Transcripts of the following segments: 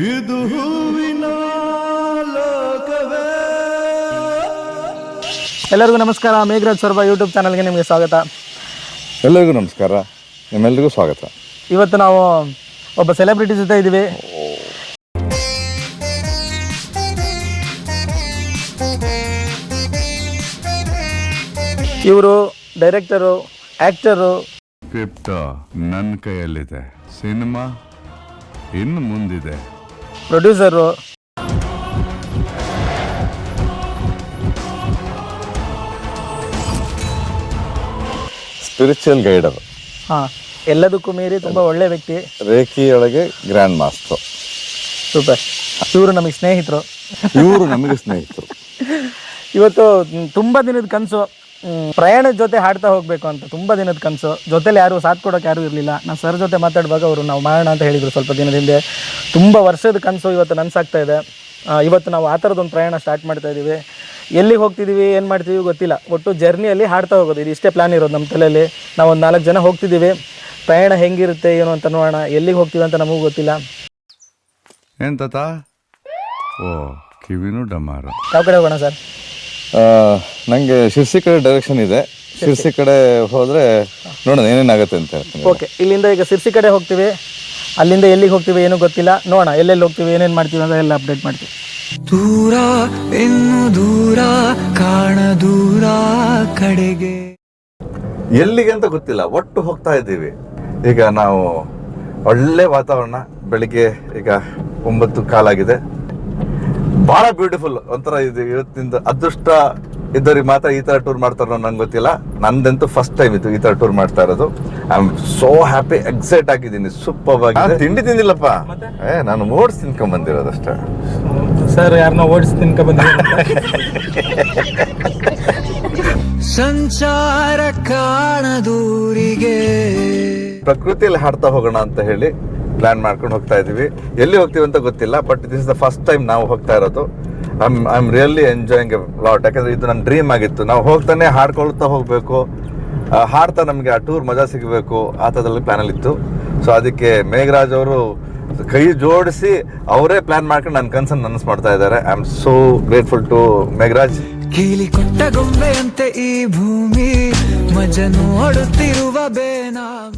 ಇದು ಹೂವಿನ ಲೋಕವೇ. ಎಲ್ಲರಿಗೂ ನಮಸ್ಕಾರ. ಮೇಘರಾಜ್ ಸ್ವರ್ಭ ಯೂಟ್ಯೂಬ್ ಚಾನಲ್ಗೆ ನಿಮಗೆ ಸ್ವಾಗತ. ಎಲ್ಲರಿಗೂ ನಮಸ್ಕಾರ, ನಿಮ್ಮೆಲ್ಲರಿಗೂ ಸ್ವಾಗತ. ಇವತ್ತು ನಾವು ಒಬ್ಬ ಸೆಲೆಬ್ರಿಟಿ ಜೊತೆ ಇದ್ದೀವಿ. ಇವರು ಡೈರೆಕ್ಟರು, ಆ್ಯಕ್ಟರು. ಸ್ಕ್ರಿಪ್ಟ್ ನನ್ನ ಕೈಯಲ್ಲಿದೆ, ಸಿನಿಮಾ ಇನ್ನು ಮುಂದಿದೆ. ಪ್ರೊಡ್ಯೂಸರು, ಸ್ಪಿರಿಚುವಲ್ ಗೈಡರ್, ಹಾಂ, ಎಲ್ಲದಕ್ಕೂ ಮೀರಿ ತುಂಬ ಒಳ್ಳೆ ವ್ಯಕ್ತಿ. ರೇಖಿಯೊಳಗೆ ಗ್ರ್ಯಾಂಡ್ ಮಾಸ್ಟರ್. ಸೂಪರ್. ಇವರು ನಮಗೆ ಸ್ನೇಹಿತರು. ಇವರು ನಮಗೆ ಸ್ನೇಹಿತರು. ಇವತ್ತು ತುಂಬ ದಿನದ ಕನಸು, ಪ್ರಯಾಣದ ಜೊತೆ ಹಾಡ್ತಾ ಹೋಗಬೇಕು ಅಂತ. ತುಂಬ ದಿನದ ಕನಸು. ಜೊತೆಲಿ ಯಾರು ಸಾಥ್ ಕೊಡೋಕೆ ಯಾರೂ ಇರಲಿಲ್ಲ. ನಾನು ಸರ್ ಜೊತೆ ಮಾತಾಡುವಾಗ ಅವರು ನಾವು ಮಾಡೋಣ ಅಂತ ಹೇಳಿದರು ಸ್ವಲ್ಪ ದಿನದ ಹಿಂದೆ. ತುಂಬ ವರ್ಷದ ಕನಸು ಇವತ್ತು ನನಸಾಗ್ತಾ ಇದೆ. ಇವತ್ತು ನಾವು ಆ ಥರದೊಂದು ಪ್ರಯಾಣ ಸ್ಟಾರ್ಟ್ ಮಾಡ್ತಾ ಇದ್ದೀವಿ. ಎಲ್ಲಿಗೆ ಹೋಗ್ತಿದ್ದೀವಿ, ಏನು ಮಾಡ್ತೀವಿ ಗೊತ್ತಿಲ್ಲ. ಒಟ್ಟು ಜರ್ನಿಯಲ್ಲಿ ಹಾಡ್ತಾ ಹೋಗೋದು, ಇದು ಇಷ್ಟೇ ಪ್ಲ್ಯಾನ್ ಇರೋದು ನಮ್ಮ ತಲೆಯಲ್ಲಿ. ನಾವು ಒಂದು 4 ಜನ ಹೋಗ್ತಿದ್ದೀವಿ. ಪ್ರಯಾಣ ಹೆಂಗಿರುತ್ತೆ ಏನು ಅಂತ ನೋಡೋಣ. ಎಲ್ಲಿಗೆ ಹೋಗ್ತೀವಿ ಅಂತ ನಮಗೂ ಗೊತ್ತಿಲ್ಲ. ಏನ್ ತಾತ? ಓ, ಕಿವಿನೂ ಡಮಾರು. ಯಾವ ಕಡೆ ಹೋಗೋಣ ಸರ್? ನನಗೆ ಶಿರ್ಸಿ ಕಡೆ ಡೈರೆಕ್ಷನ್ ಇದೆ. ಶಿರ್ಸಿ ಕಡೆ ಹೋದರೆ ನೋಡೋಣ ಏನೇನಾಗುತ್ತೆ ಅಂತ ಹೇಳ್ತೀನಿ. ಓಕೆ, ಇಲ್ಲಿಂದ ಈಗ ಶಿರ್ಸಿ ಕಡೆ ಹೋಗ್ತೀವಿ. ಅಲ್ಲಿಂದ ಎಲ್ಲಿಗೆ ಹೋಗ್ತೀವಿ ಏನೂ ಗೊತ್ತಿಲ್ಲ. ನೋಡೋಣ ಎಲ್ಲೆಲ್ಲಿ ಹೋಗ್ತೀವಿ, ಏನೇನು ಮಾಡ್ತೀವಿ ಅಂತ ಎಲ್ಲ ಅಪ್ಡೇಟ್ ಮಾಡ್ತೀವಿ. ದೂರ ಇನ್ನು ದೂರ ಕಾಣ ದೂರ ಕಡೆಗೆ. ಎಲ್ಲಿಗೆ ಅಂತ ಗೊತ್ತಿಲ್ಲ, ಒಟ್ಟು ಹೋಗ್ತಾ ಇದ್ದೀವಿ. ಈಗ ನಾವು ಒಳ್ಳೆ ವಾತಾವರಣ, ಬೆಳಿಗ್ಗೆ ಈಗ 9 ಕಾಲಾಗಿದೆ. ಭಾಳ ಬ್ಯೂಟಿಫುಲ್. ಒಂಥರ ಇದು ಇವತ್ತಿಂದ ಅದೃಷ್ಟ ಇದ್ದವ್ರಿಗೆ ಮಾತ್ರ ಈ ಥರ ಟೂರ್ ಮಾಡ್ತಾರೋ ನಂಗೆ ಗೊತ್ತಿಲ್ಲ. ನಂದಂತೂ ಫಸ್ಟ್ ಟೈಮ್ ಇದು ಈ ಥರ ಟೂರ್ ಮಾಡ್ತಾ ಇರೋದು. I am so happy, excite ಆಗಿದ್ದೀನಿ. ಸೂಪರ್ ಆಗಿ. ತಿಂಡಿ ತಿಂದಿಲ್ಲಪ್ಪ, ನಾನು ಓಡ್ಸ್ ತಿನ್ಕೊಂಡ್ ಬಂದಿರೋದಷ್ಟೇ. ಸರ್ ಯಾರನ್ನ ಓಡಿಸಿ ತಿನ್ಕ ಸಂಚಾರ ಕಾಣದೂರಿಗೆ. ಪ್ರಕೃತಿಯಲ್ಲಿ ಹಾಡ್ತಾ ಹೋಗೋಣ ಅಂತ ಹೇಳಿ ಪ್ಲಾನ್ ಮಾಡ್ಕೊಂಡು ಹೋಗ್ತಾ ಇದೀವಿ. ಎಲ್ಲಿ ಹೋಗ್ತೀವಿ ಅಂತ ಗೊತ್ತಿಲ್ಲ, but this is the first time ನಾವು ಹೋಗ್ತಾ ಇರೋದು. I am really enjoying A lot. ಯಾಕಂದ್ರೆ ಇದು ನನ್ನ ಡ್ರೀಮ್ ಆಗಿತ್ತು. ನಾವು ಹೋಗ್ತಾನೆ ಹಾಡ್ಕೊಳ್ತಾ ಹೋಗ್ಬೇಕು, ಹಾಡ್ತಾ ನಮಗೆ ಆ ಟೂರ್ ಮಜಾ ಸಿಗಬೇಕು, ಆ ಥರದಲ್ಲಿ ಪ್ಲಾನಲ್ಲಿ ಇತ್ತು. ಸೊ ಅದಕ್ಕೆ ಮೇಘರಾಜ್ ಅವರು ಕೈ ಜೋಡಿಸಿ ಅವರೇ ಪ್ಲಾನ್ ಮಾಡ್ಕೊಂಡು ನನ್ನ ಕನ್ಸನ್ನು ನನಸು ಮಾಡ್ತಾ ಇದ್ದಾರೆ. I am so grateful to Meghraj. ಕೀಲಿ ಕೊಟ್ಟ ಗೊಂಬೆಯಂತೆ ಈ ಭೂಮಿ ಮಜ ನೋಡುತ್ತಿರುವ ಬೇನಾಮಿ.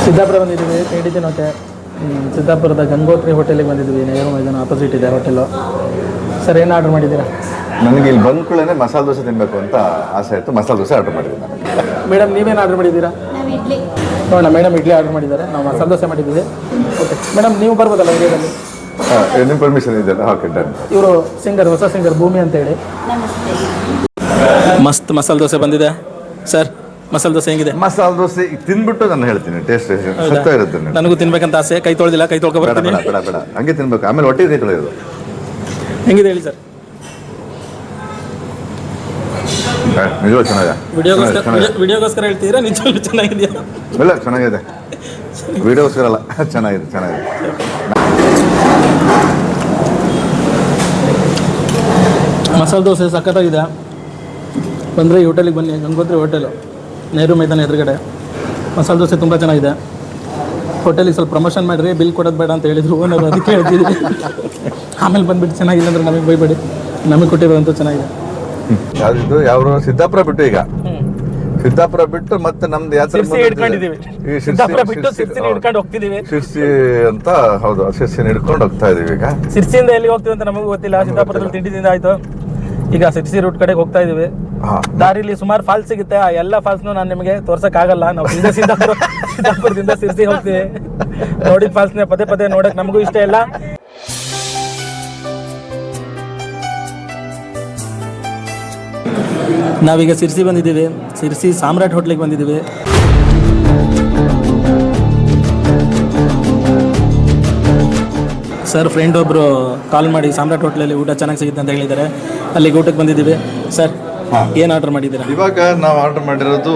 ಸಿದ್ದಾಪುರ ಬಂದಿದ್ದೀವಿ, ತಿಂಡಿ ತಿನ್ನೋಕೆ. ಸಿದ್ದಾಪುರದ ಗಂಗೋತ್ರಿ ಹೋಟೆಲಿಗೆ ಬಂದಿದ್ದೀವಿ. ನೆಹರು ಮೈದಾನ ಆಪೋಸಿಟ್ ಇದೆ ಹೋಟೆಲು. ಸರ್ ಏನು ಆರ್ಡರ್ ಮಾಡಿದ್ದೀರಾ? ನನಗೆ ಇಲ್ಲಿ ಬಂದ ಕೂಡಲೇ ಮಸಾಲೆ ದೋಸೆ ತಿನ್ನಬೇಕು ಅಂತ ಆಸೆ ಆಯಿತು. ಮಸಾಲೆ ದೋಸೆ ಆರ್ಡರ್ ಮಾಡಿದ್ದೀನಿ ನಾನು. ಮೇಡಮ್ ನೀವೇನು ಆರ್ಡರ್ ಮಾಡಿದ್ದೀರಾ? ನೋಡೋಣ. ಮೇಡಮ್ ಇಡ್ಲಿ ಆರ್ಡರ್ ಮಾಡಿದ್ದಾರೆ, ನಾವು ಮಸಾಲೆ ದೋಸೆ ಮಾಡಿದ್ದೀವಿ. ಓಕೆ ಮೇಡಮ್, ನೀವು ಬರ್ಬೋದಲ್ಲ ವಿಡಿಯೋದಲ್ಲಿ? ನಿಮ್ಮ ಪರ್ಮಿಷನ್ ಇದೆಯಲ್ಲ? Okay done. ಇವರು ಸಿಂಗರ್, ಹೊಸ ಸಿಂಗರ್ ಭೂಮಿ ಅಂತೇಳಿ. ಮಸ್ತ್ ಮಸಾಲೆ ದೋಸೆ ಬಂದಿದೆ. ಸರ್ ಮಸಾಲೆ ದೋಸೆ ಹೆಂಗಿದೆ? ಮಸಾಲೆ ದೋಸೆ ತಿಂದ್ಬಿಟ್ಟು ನಾನು ಹೇಳ್ತೀನಿ, ಟೇಸ್ಟ್ ಸತ್ತ ಇರುತ್ತೆ. ನನಗೂ ತಿನ್ಬೇಕಂತ ಆಸೆ. ಕೈ ತೊಳೆದಿಲ್ಲ, ಕೈ ತೊಳ್ಕೊ ಬೇಡ ಬರ್ತೀನಿ. ಬೇಡ ಬೇಡ ಬೇಡ, ಹಂಗೆ ತಿನ್ಬೇಕು. ಆಮೇಲೆ ಹೊಟ್ಟೆ ಕೈ ತೊಳೆಯೋದು. ಹೆಂಗಿದೆ ಹೇಳಿ ಸರ್? ನಿಜವಾಗ ಚೆನ್ನಾಗಿದೆ. ವಿಡಿಯೋಗೋಸ್ಕರ ಹೇಳ್ತೀರಾ? ನಿಜವಾಗ್ಲೂ ಚೆನ್ನಾಗಿದೆಯಾ? ಇಲ್ಲ, ಚೆನ್ನಾಗಿದೆ. ವಿಡಿಯೋಸ್ಕರ ಅಲ್ಲ, ಚೆನ್ನಾಗಿದೆ ಚೆನ್ನಾಗಿದೆ. ಮಸಾಲೆ ದೋಸೆ ಸಖತ್ತಾಗಿದೆ. ಬಂದರೆ ಈ ಹೋಟೆಲಿಗೆ ಬನ್ನಿ, ಗಂಗೋತ್ರಿ ಹೋಟೆಲು, ನೆಹರು ಮೈದಾನ ಎದುರುಗಡೆ. ಮಸಾಲೆ ದೋಸೆ ತುಂಬ ಚೆನ್ನಾಗಿದೆ. ಹೋಟೆಲಿಗೆ ಸ್ವಲ್ಪ ಪ್ರಮೋಷನ್ ಮಾಡಿರಿ, ಬಿಲ್ ಕೊಡೋದು ಬೇಡ ಅಂತ ಹೇಳಿದ್ರು ಓನರು, ಅದಕ್ಕೆ ಹೇಳ್ತಿದ್ವಿ. ಆಮೇಲೆ ಬಂದುಬಿಟ್ಟು ಚೆನ್ನಾಗಿಲ್ಲ ಅಂದ್ರೆ ನಮಗೆ ಬೈಬೇಡಿ, ನಮಗೆ ಕೊಟ್ಟಿರೋದಂತೂ ಚೆನ್ನಾಗಿದೆ. ಯಾವ್ದು ಯಾವ ಸಿದ್ದಾಪುರ ಬಿಟ್ಟು ಈಗ ಸಿದ್ದಾಪುರ ಬಿಟ್ಟು ಮತ್ತೆ ನಮ್ದು ಯಾತ್ರೆ ಶಿರ್ಸಿ ಅಂತ. ಹೌದು, ಶಿರ್ಸಿ ಹಿಡ್ಕೊಂಡು ಹೋಗ್ತಾ ಇದೀವಿ. ಈಗ ಶಿರ್ಸಿಯಿಂದ ಎಲ್ಲಿ ಹೋಗ್ತೀವಿ ಅಂತ ನಮಗೂ ಗೊತ್ತಿಲ್ಲ. ಸಿದ್ದಾಪುರದಲ್ಲಿ ತಿಂಡಿದಿಂದ ಆಯ್ತು. ಈಗ ಶಿರ್ಸಿ ರೂಟ್ ಕಡೆಗೆ ಹೋಗ್ತಾ ಇದೀವಿ. ದಾರಿಲಿ ಸುಮಾರು ಫಾಲ್ಸ್ ಸಿಗುತ್ತೆ. ಆ ಎಲ್ಲ ಫಾಲ್ಸ್ನು ನಾನು ನಿಮಗೆ ತೋರ್ಸಕ್ ಆಗಲ್ಲ. ನಾವು ಸಿದ್ದಾಪುರದಿಂದ ಶಿರ್ಸಿ ಹೋಗ್ತೀವಿ. ನೋಡಿದ ಫಾಲ್ಸ್ನೇ ಪದೇ ಪದೇ ನೋಡಕ್ ನಮಗೂ ಇಷ್ಟ ಇಲ್ಲ. ನಾವೀಗ ಶಿರ್ಸಿ ಬಂದಿದ್ದೀವಿ. ಶಿರ್ಸಿ ಸಾಮ್ರಾಟ್ ಹೋಟ್ಲಿಗೆ ಬಂದಿದ್ದೀವಿ. ಸರ್ ಫ್ರೆಂಡ್ ಒಬ್ಬರು ಕಾಲ್ ಮಾಡಿ ಸಾಮ್ರಾಟ್ ಹೋಟ್ಲಲ್ಲಿ ಊಟ ಚೆನ್ನಾಗಿ ಸಿಗುತ್ತೆ ಅಂತ ಹೇಳಿದ್ದಾರೆ. ಅಲ್ಲಿಗೆ ಊಟಕ್ಕೆ ಬಂದಿದ್ದೀವಿ. ಸರ್ ಏನು ಆರ್ಡರ್ ಮಾಡಿದ್ದೀರಾ? ಇವಾಗ ನಾವು ಆರ್ಡರ್ ಮಾಡಿರೋದು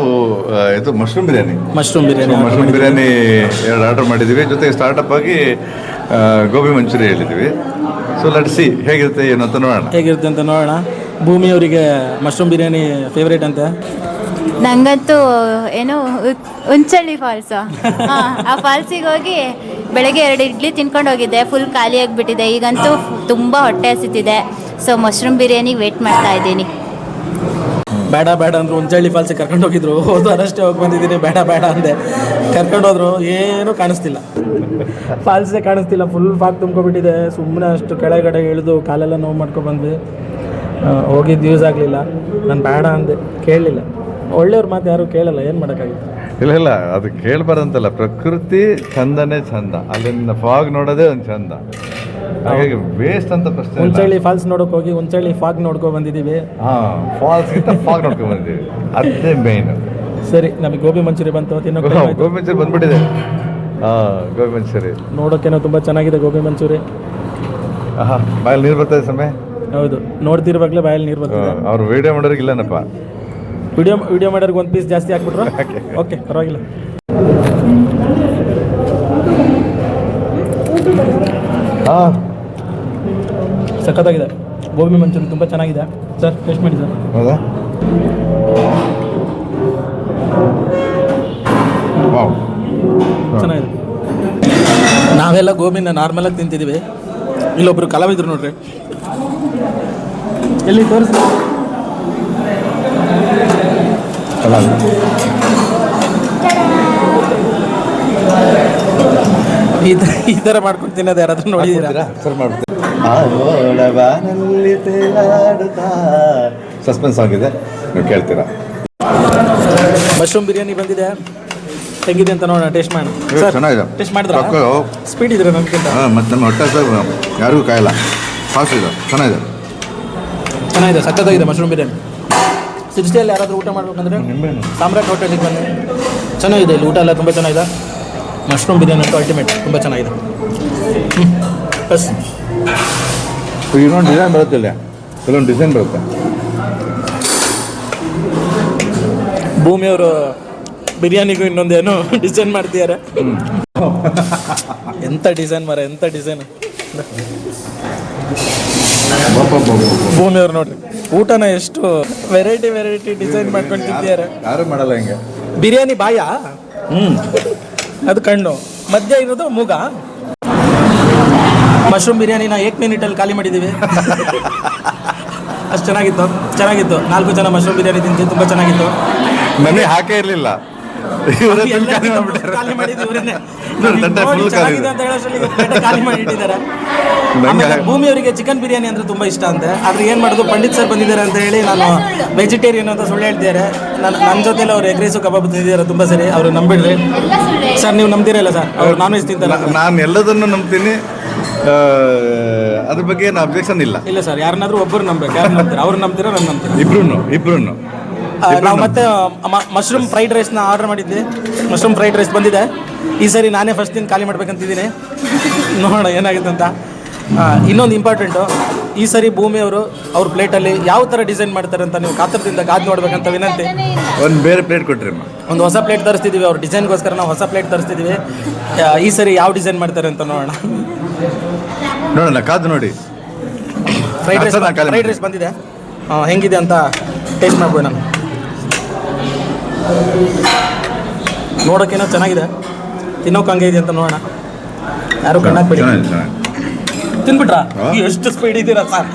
ಇದು mushroom biryani. Mushroom biryani 2 order ಮಾಡಿದ್ದೀವಿ. ಜೊತೆಗೆ ಸ್ಟಾರ್ಟಪ್ ಆಗಿ ಗೋಬಿ ಮಂಚೂರಿ ಹೇಳಿದ್ದೀವಿ. ಸೊ ಲೆಟ್ ಸಿ ಹೇಗಿರುತ್ತೆ ಏನು ಅಂತ ನೋಡೋಣ. ಹೇಗಿರುತ್ತೆ ಅಂತ ನೋಡೋಣ. ಭೂಮಿಯವರಿಗೆ ಮಶ್ರೂಮ್ ಬಿರಿಯಾನಿ ಫೇವ್ರೇಟ್ ಅಂತ. ನಂಗಂತೂ ಏನು ಉಂಚಳ್ಳಿ ಫಾಲ್ಸ್, ಆ ಫಾಲ್ಸಿಗೆ ಹೋಗಿ ಬೆಳಗ್ಗೆ 2 ಇಡ್ಲಿ ತಿನ್ಕೊಂಡು ಹೋಗಿದ್ದೆ, ಫುಲ್ ಖಾಲಿ ಆಗಿಬಿಟ್ಟಿದೆ. ಈಗಂತೂ ತುಂಬ ಹೊಟ್ಟೆ ಹಸಿತಿದೆ. ಸೊ ಮಶ್ರೂಮ್ ಬಿರಿಯಾನಿ ವೇಟ್ ಮಾಡ್ತಾ ಇದ್ದೀನಿ. ಬೇಡ ಬೇಡ ಅಂದರು. ಹುಂಚಳ್ಳಿ ಫಾಲ್ಸಿಗೆ ಕರ್ಕೊಂಡು ಹೋಗಿದ್ರು, ಹೋದರಷ್ಟೇ ಹೋಗಿ ಬಂದಿದ್ದೀನಿ. ಬೇಡ ಬೇಡ ಅಂದೆ, ಕರ್ಕೊಂಡು ಹೋದ್ರು, ಏನೂ ಕಾಣಿಸ್ತಿಲ್ಲ, ಫಾಲ್ಸೇ ಕಾಣಿಸ್ತಿಲ್ಲ. ಫುಲ್ ಫಾಗ್ ತುಂಬ್ಕೊಬಿಟ್ಟಿದೆ. ಸುಮ್ಮನೆ ಅಷ್ಟು ಕೆಳಗಡೆ ಇಳಿದು ಕಾಲೆಲ್ಲ ನೋವು ಮಾಡ್ಕೊಬಂದ್ವಿ. ಹೋಗಿದ್ದು ಯೂಸ್ ಆಗಲಿಲ್ಲ. ನಾನು ಬೇಡ ಅಂದೆ, ಕೇಳಲಿಲ್ಲ. ಒಳ್ಳೆಯವ್ರ ಮಾತು ಯಾರು ಕೇಳಲ್ಲ, ಏನು ಮಾಡೋಕ್ಕಾಗುತ್ತೆ. ಇಲ್ಲ ಅದು ಕೇಳ್ಬಾರಂತಲ್ಲ, ಪ್ರಕೃತಿ ಚಂದನೇ ಚಂದ, ಅಲ್ಲಿಂದ ಫಾಗ್ ನೋಡೋದೇ ಒಂದು ಚಂದ. ಹಾಗಾಗಿ ವೇಸ್ಟ್ ಅಂತ ಪ್ರಶ್ನೆ. ಹುಂಚಳ್ಳಿ ಫಾಲ್ಸ್ ನೋಡೋಕೆ ಹೋಗಿ ಹುಂಚಳ್ಳಿ ಫಾಗ್ ನೋಡ್ಕೊಂಡು ಬಂದಿದ್ದೀವಿ. ಫಾಲ್ಸ್ಗಿಂತ ಫಾಗ್ ನೋಡ್ಕೊಂಡು ಬಂದಿದ್ದೀವಿ, ಅದೇ ಮೇನ್. ಸರಿ, ನಮಗೆ ಗೋಬಿ ಮಂಚೂರಿ ಬಂತು, ತಿನ್ನೋಕೆ ಗೋಬಿ ಮಂಚೂರಿ ಬಂದ್ಬಿಟ್ಟಿದೆ. ಗೋಬಿ ಮಂಚೂರಿ ನೋಡೋಕ್ಕೇನೋ ತುಂಬ ಚೆನ್ನಾಗಿದೆ ಗೋಬಿ ಮಂಚೂರಿ. ಬಾಯಲ್ಲಿ ನೀರು ಬರ್ತಾ ಇದೆ ಸಮಯ. ಹೌದು, ನೋಡ್ತಿರುವಾಗಲೇ ಬಾಯಲ್ಲಿ ನೀರು ಬರ್ತಿದೆ. ಅವ್ರು ವಿಡಿಯೋ ಮಾಡೋರಿಗಿಲ್ಲನಪ್ಪ. ವಿಡಿಯೋ ಮಾಡೋರಿಗೆ ಒಂದು ಪೀಸ್ ಜಾಸ್ತಿ ಹಾಕ್ಬಿಟ್ರು. ಓಕೆ, ಪರವಾಗಿಲ್ಲ. ಸಖತ್ತಾಗಿದೆ ಗೋಬಿ ಮಂಚೂರಿ, ತುಂಬ ಚೆನ್ನಾಗಿದೆ ಸರ್. ಟೇಸ್ಟ್ ಮಾಡಿ ಸರ್. ಹೌದಾ? ಚೆನ್ನಾಗಿದೆ. ನಾವೆಲ್ಲ ಗೋಬಿನ ನಾರ್ಮಲಾಗಿ ತಿಂತಿದ್ದೀವಿ. ಇಲ್ಲೊಬ್ರು ಕಲಾವಿದ್ರು ನೋಡ್ರಿ, ಎಲ್ಲಿ ತೋರಿಸಿ. ಈ ಥರ ಮಾಡ್ಕೊಂಡು ತಿನ್ನೋದು ಯಾರಾದ್ರೂ ನೋಡಿದ್ದೀರಾ? ಸರ್ ಮಾಡ್ಬಿಡ್ತೀನಿ. ಸಸ್ಪೆನ್ಸ್ ಆಗಿದೆ, ನೀವು ಕೇಳ್ತೀರಾ. ಮಶ್ರೂಮ್ ಬಿರಿಯಾನಿ ಬಂದಿದೆ, ಹೇಗಿದೆ ಅಂತ ನೋಡೋಣ, ಟೇಸ್ಟ್ ಮಾಡೋಣ. ಚೆನ್ನಾಗಿದೆ. ಟೇಸ್ಟ್ ಮಾಡಿದ್ರೆ ಸ್ಪೀಡ್ ಇದ್ರೆ ನಮ್ಗಿಂತ. ಮತ್ತು ನಮ್ಮ ಹೊಟ್ಟೆ ಯಾರಿಗೂ ಕಾಯಲ್ಲ, ಫಾಸ್ಟ್ ಇದೆ, ಚೆನ್ನಾಗಿದೆ. ಚೆನ್ನಾಗಿದೆ, ಸಖತ್ತಾಗಿದೆ ಮಶ್ರೂಮ್ ಬಿರಿಯಾನಿ. ಸಿರ್ಸಿಯಲ್ಲಿ ಯಾರಾದರೂ ಊಟ ಮಾಡ್ಬೇಕಂದ್ರೆ ಸಾಮ್ರಾಟ್ ಹೋಟೆಲಿಗೆ ಬನ್ನಿ, ಚೆನ್ನಾಗಿದೆ. ಇಲ್ಲಿ ಊಟ ಎಲ್ಲ ತುಂಬ ಚೆನ್ನಾಗಿದೆ. ಮಶ್ರೂಮ್ ಬಿರಿಯಾನಿ ಅಂತೂ ಅಲ್ಟಿಮೇಟ್, ತುಂಬ ಚೆನ್ನಾಗಿದೆ. ಬಸ್ ಇನ್ನೊಂದು ಡಿಸೈನ್ ಬರುತ್ತೆ, ಇಲ್ಲ ಕೆಲವೊಂದು ಡಿಸೈನ್ ಬರುತ್ತೆ. ಭೂಮಿಯವರು ಬಿರಿಯಾನಿಗೂ ಇನ್ನೊಂದೇನು ಡಿಸೈನ್ ಮಾಡ್ತಿದ್ದಾರೆ. ಎಂಥ ಡಿಸೈನ್ ಮರ, ಎಂಥ ಡಿಸೈನ್. ಭೂಮಿಯವ್ರು ನೋಡ್ರಿ, ಊಟನ ಎಷ್ಟು ವೆರೈಟಿ ಡಿಸೈನ್ ಮಾಡ್ಕೊಂಡು ತಿಂತಿದ್ದಾರೆ. ಯಾರು ಮಾಡಲ್ಲ ಹಿಂಗೆ. ಬಿರಿಯಾನಿ ಬಾಯ, ಅದು ಕಣ್ಣು, ಮಧ್ಯ ಇರೋದು ಮೂಗ. ಮಶ್ರೂಮ್ ಬಿರಿಯಾನಿನ 1 ಮಿನಿಟಲ್ಲಿ ಖಾಲಿ ಮಾಡಿದ್ದೀವಿ. ಅಷ್ಟು ಚೆನ್ನಾಗಿತ್ತು. 4 ಜನ ಮಶ್ರೂಮ್ ಬಿರಿಯಾನಿ ತಿಂತೀವಿ, ತುಂಬ ಚೆನ್ನಾಗಿತ್ತು. ನನಗೆ ಹಾಕೇ ಇರಲಿಲ್ಲ, ಖಾಲಿ ಮಾಡಿದ್ದೀವಿ ಇವರನ್ನೇ. ಚೆನ್ನಾಗಿದೆ ಅಂತ ಹೇಳೋಷ್ಟರಲ್ಲಿ ಖಾಲಿ ಮಾಡಿಟ್ಟಿದ್ದಾರೆ. ಆಮೇಲೆ ಭೂಮಿಯವರಿಗೆ ಚಿಕನ್ ಬಿರಿಯಾನಿ ಅಂದರೆ ತುಂಬ ಇಷ್ಟ ಅಂತೆ. ಆದರೆ ಏನು ಮಾಡೋದು, ಪಂಡಿತ್ ಸರ್ ಬಂದಿದ್ದಾರೆ ಅಂತ ಹೇಳಿ ನಾನು ವೆಜಿಟೇರಿಯನ್ ಅಂತ ಸುಳ್ಳು ಹೇಳ್ತಿದ್ದಾರೆ. ನನ್ನ ಜೊತೆಲಿ ಅವ್ರು ಎಗ್ ರೈಸು ಕಬಾಬ್ ತಿಂದಿದ್ದಾರೆ. ತುಂಬ ಸರಿ, ಅವರು ನಂಬಿಡ್ರಿ ಸರ್. ನೀವು ನಂಬ್ತಿರಲ್ಲ ಸರ್, ಅವ್ರು ನಾನ್ ವೆಜ್ ತಿಂತಾರ. ನಾನು ಎಲ್ಲದನ್ನು ನಂಬ್ತೀನಿ, ಅದ್ರ ಬಗ್ಗೆ ಏನು ಅಬ್ಜೆಕ್ಷನ್ ಇಲ್ಲ. ಇಲ್ಲ ಸರ್, ಯಾರನ್ನಾದ್ರೂ ಒಬ್ಬರು ನಂಬಬೇಕು. ಯಾರು ನಂಬ್ತೀರಾ? ಅವ್ರು ನಂಬ್ತೀರಾ, ನಾನು ನಂಬ್ತೀನಿ. ಇಬ್ರು. ನಾವು ಮತ್ತೆ ಮಶ್ರೂಮ್ ಫ್ರೈಡ್ ರೈಸ್ನ ಆರ್ಡರ್ ಮಾಡಿದ್ವಿ. ಮಶ್ರೂಮ್ ಫ್ರೈಡ್ ರೈಸ್ ಬಂದಿದೆ. ಈ ಸರಿ ನಾನೇ ಫಸ್ಟ್ ದಿನ ಖಾಲಿ ಮಾಡ್ಬೇಕಂತಿದ್ದೀನಿ, ನೋಡೋಣ ಏನಾಗುತ್ತೆ ಅಂತ. ಇನ್ನೊಂದು ಇಂಪಾರ್ಟೆಂಟು, ಈ ಸರಿ ಭೂಮಿಯವರು ಅವ್ರ ಪ್ಲೇಟಲ್ಲಿ ಯಾವ ಥರ ಡಿಸೈನ್ ಮಾಡ್ತಾರೆ ಅಂತ ನೀವು ಕಾತರದಿಂದ ಕಾದು ನೋಡ್ಬೇಕಂತ ವಿನಂತಿ. ಒಂದು ಬೇರೆ ಪ್ಲೇಟ್ ಕೊಟ್ರಿ. ಒಂದು ಹೊಸ ಪ್ಲೇಟ್ ತರಿಸ್ತಿದ್ದೀವಿ, ಅವ್ರ ಡಿಸೈನ್ಗೋಸ್ಕರ ನಾವು ಹೊಸ ಪ್ಲೇಟ್ ತರಿಸ್ತಿದ್ದೀವಿ. ಈ ಸರಿ ಯಾವ ಡಿಸೈನ್ ಮಾಡ್ತಾರೆ ಅಂತ ನೋಡೋಣ. ಕಾದು ನೋಡಿ. ಫ್ರೈಡ್ ರೈಸ್ ಬಂದಿದೆ, ಹೆಂಗಿದೆ ಅಂತ ಟೇಸ್ಟ್ ಮಾಡ್ಬೋದು. ನಾನು ನೋಡೋಕ್ಕೇನೋ ಚೆನ್ನಾಗಿದೆ, ತಿನ್ನೋಕೆ ಹಂಗೆ ಇದೆ ಅಂತ ನೋಡೋಣ. ಯಾರು ಕಣ್ಣಾಕ್ಬೇಡಿ. ತಿನ್ಬಿಟ್ರಾ? ಎಷ್ಟು ಸ್ಪೀಡ್ ಇದ್ದೀರಾ ಸರ್.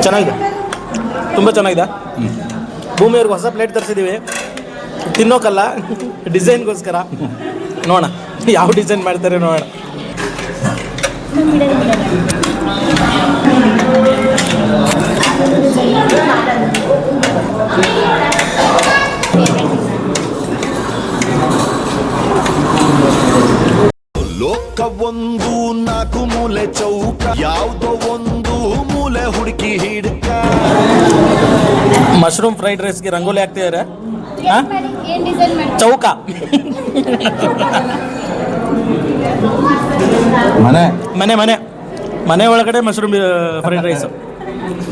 ಚೆನ್ನಾಗಿದೆ, ತುಂಬ ಚೆನ್ನಾಗಿದೆ. ಭೂಮಿಯವ್ರಿಗೆ ಹೊಸ ಪ್ಲೇಟ್ ತರಿಸಿದ್ದೀವಿ, ತಿನ್ನೋಕಲ್ಲ, ಡಿಸೈನ್ಗೋಸ್ಕರ. ನೋಡೋಣ ಯಾವ ಡಿಸೈನ್ ಮಾಡ್ತಾರೆ, ನೋಡೋಣ. ಲೋಕವೊಂದು 4 ಮೂಲೆ ಚೌಕ, ಯಾವುದೋ ಒಂದು ಮೂಲೆ ಹುಡುಕಿ ಹಿಡ್ಕ. ಮಶ್ರೂಮ್ ಫ್ರೈಡ್ ರೈಸ್ಗೆ ರಂಗೋಲಿ ಹಾಕ್ತಿದ್ದಾರೆ. ಚೌಕ ಮನೆ ಒಳಗಡೆ ಮಶ್ರೂಮ್ ಫ್ರೈಡ್ ರೈಸ್,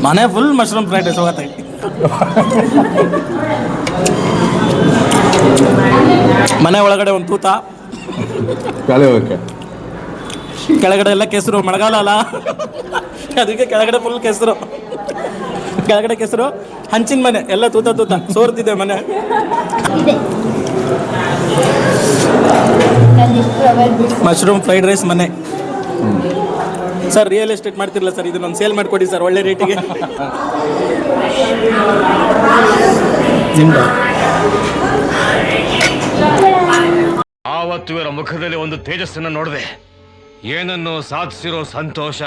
ಮನೆ ಫುಲ್ ಮಶ್ರೂಮ್ ಫ್ರೈಡ್ ರೈಸ್ ಹೋಗತ್ತೆ. ಮನೆ ಒಳಗಡೆ ಒಂದು ತೂತ, ಕೆಳಗಡೆ ಎಲ್ಲ ಕೆಸರು. ಮಳೆಗಾಲ ಅಲ್ಲ, ಅದಕ್ಕೆ ಕೆಳಗಡೆ ಫುಲ್ ಕೆಸರು. ಕೆಳಗಡೆ ಕೆಸರು, ಹಂಚಿನ ಮನೆ ಎಲ್ಲ ತೂತ ಸೋರ್ತಿದೆ ಮನೆ. ಮಶ್ರೂಮ್ ಫ್ರೈಡ್ ರೈಸ್ ಮನೆ. ಸರ್ ರಿಯಲ್ ಎಸ್ಟೇಟ್ ಮಾಡ್ತಿರಲ್ಲ ಸರ್, ಇದನ್ನೊಂದು ಸೇಲ್ ಮಾಡಿಕೊಡಿ ಸರ್ ಒಳ್ಳೆ ರೇಟಿಗೆ. ನಿಮ್ದು ಆವತ್ತು ಇವರ ಮುಖದಲ್ಲಿ ಒಂದು ತೇಜಸ್ಸನ್ನು ನೋಡಿದೆ, ಏನನ್ನು ಸಾಧಿಸಿರೋ ಸಂತೋಷ.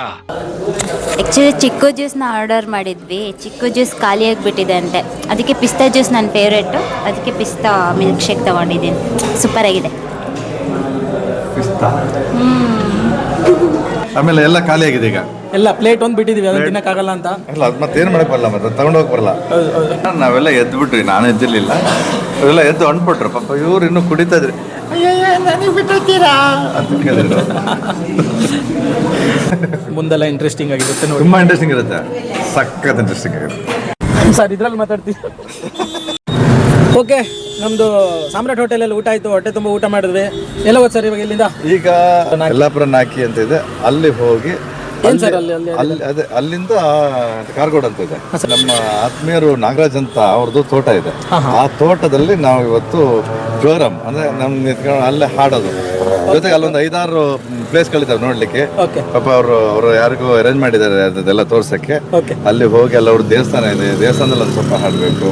ಆ್ಯಕ್ಚುಲಿ ಚಿಕ್ಕು ಜ್ಯೂಸ್ನ ಆರ್ಡರ್ ಮಾಡಿದ್ವಿ, ಚಿಕ್ಕು ಜ್ಯೂಸ್ ಖಾಲಿಯಾಗಿಬಿಟ್ಟಿದೆ ಅಂತೆ, ಅದಕ್ಕೆ ಪಿಸ್ತಾ ಜ್ಯೂಸ್ ನನ್ನ ಫೇವ್ರೇಟು, ಅದಕ್ಕೆ ಪಿಸ್ತಾ ಮಿಲ್ಕ್ ಶೇಕ್ ತೊಗೊಂಡಿದ್ದೀನಿ. ಸೂಪರಾಗಿದೆ. ಆಮೇಲೆ ಎಲ್ಲ ಖಾಲಿ ಆಗಿದೆ ಈಗ. ಎಲ್ಲ ಪ್ಲೇಟ್ ಒಂದು ಬಿಟ್ಟಿದ್ದೀವಿ, ಅದನ್ನ ತಿನ್ನಕ್ಕಾಗಲ್ಲ ಅಂತ. ಅಲ್ಲ ಅದು ಮತ್ತೇನು ಮಾಡಕ್ ಬರಲ್ಲ, ಮತ್ತೆ ತಗೊಂಡು ಹೋಗಿ ಬರಲ್ಲ. ನಾವೆಲ್ಲ ಎದ್ದು ಬಿಟ್ರಿ, ನಾನು ಎದ್ದಿರ್ಲಿಲ್ಲ, ಅವೆಲ್ಲ ಎದ್ದು ಅಂಟ್ಬಿಟ್ರು. ಪಾಪ ಇವ್ರು ಇನ್ನೂ ಕುಡಿತಾ ಇದ್ರಿ, ನನಗೆ ಬಿಟ್ಟಿರ್ತೀರಾ ಅಂತ ಕೇಳಿದ್ರು. ಮುಂದೆಲ್ಲ ಇಂಟ್ರೆಸ್ಟಿಂಗ್ ಆಗಿರುತ್ತೆ ನೋಡಿ. ತುಂಬಾ ಇಂಟ್ರೆಸ್ಟಿಂಗ್ ಇರುತ್ತೆ, ಸಖತ್ ಇಂಟ್ರೆಸ್ಟಿಂಗ್ ಆಗಿರುತ್ತೆ ಸರ್ ಇದ್ರಲ್ಲಿ ಮಾತಾಡ್ತೀವಿ. ಓಕೆ, ನಮ್ಮದು ಸಾಮ್ರಾಟ್ ಹೋಟೆಲಲ್ಲಿ ಊಟ ಆಯಿತು, ಹೊಟ್ಟೆ ತುಂಬ ಊಟ ಮಾಡಿದ್ವಿ. ಎಲ್ಲ ಹೋದ್ ಸರ್ ಇವಾಗ ಇಲ್ಲಿಂದ? ಈಗ ಯಲ್ಲಾಪುರ ನಾಕಿ ಅಂತ ಇದೆ, ಅಲ್ಲಿ ಹೋಗಿ ಏನು ಸರ್ ಅಲ್ಲಿ ಅದೇ ಅಲ್ಲಿಂದ ಕಾರ್ಗೋಡ್ ಅಂತ ಇದೆ. ನಮ್ಮ ಆತ್ಮೀಯರು ನಾಗರಾಜ್ ಅಂತ ಅವ್ರದ್ದು ತೋಟ ಇದೆ. ಆ ತೋಟದಲ್ಲಿ ನಾವು ಇವತ್ತು ಪ್ರೋಗ್ರಾಮ್ ಅಂದ್ರೆ ನಮ್ ನಿಂತ್ಕೊಂಡು ಅಲ್ಲೇ ಹಾಡೋದು, ಜೊತೆಗೆ ಅಲ್ಲೊಂದು 5-6 ಪ್ಲೇಸ್ಗಳಿದ್ದಾವೆ ನೋಡ್ಲಿಕ್ಕೆ. ಪಾಪ ಅವರು ಯಾರಿಗೂ ಅರೇಂಜ್ ಮಾಡಿದ್ದಾರೆ ಅದೆಲ್ಲ ತೋರ್ಸಕ್ಕೆ. ಅಲ್ಲಿ ಹೋಗಿ ಎಲ್ಲ ಅವ್ರ ದೇವಸ್ಥಾನ ಇದೆ, ದೇವಸ್ಥಾನದಲ್ಲಿ ಒಂದು ಸ್ವಲ್ಪ ಹಾಡಬೇಕು.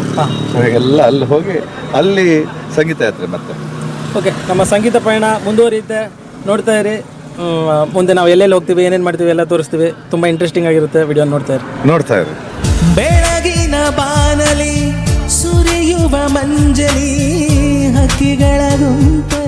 ಎಲ್ಲ ಅಲ್ಲಿ ಹೋಗಿ ಅಲ್ಲಿ ಸಂಗೀತ ಯಾತ್ರೆ ಮತ್ತೆ. ಓಕೆ, ನಮ್ಮ ಸಂಗೀತ ಪಯಣ ಮುಂದುವರಿಯುತ್ತೆ, ನೋಡ್ತಾ ಇರಿ. ಮುಂದೆ ನಾವು ಎಲ್ಲೆಲ್ಲಿ ಹೋಗ್ತೀವಿ, ಏನೇನು ಮಾಡ್ತೀವಿ ಎಲ್ಲ ತೋರಿಸ್ತೀವಿ. ತುಂಬ ಇಂಟ್ರೆಸ್ಟಿಂಗ್ ಆಗಿರುತ್ತೆ, ವಿಡಿಯೋ ನೋಡ್ತಾ ಇರಿ. ಬೆಳಗಿನ ಬಾನಲಿ ಸುರಿಯುವ ಮಂಜಲಿ ಹಕ್ಕಿಗಳ ಗುಂಪಲಿ